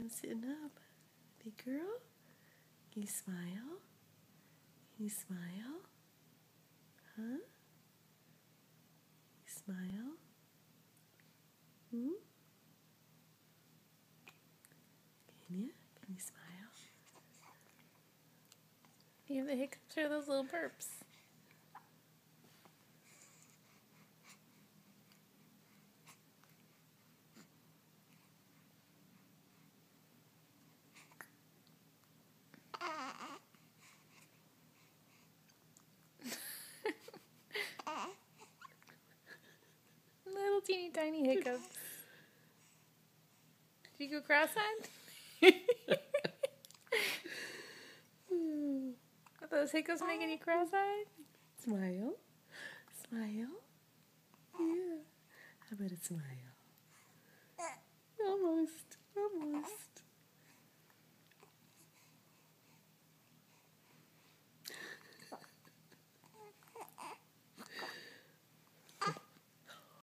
sitting up. Big girl? Can you smile? Can you smile? Huh? You smile? Hmm? Can you? Can you smile? You have the hiccups or those little burps? Little teeny tiny hiccups. Did you go cross-eyed? Are those hiccups making you cross-eyed? Smile. Smile. Yeah. How about a smile? Almost. Almost.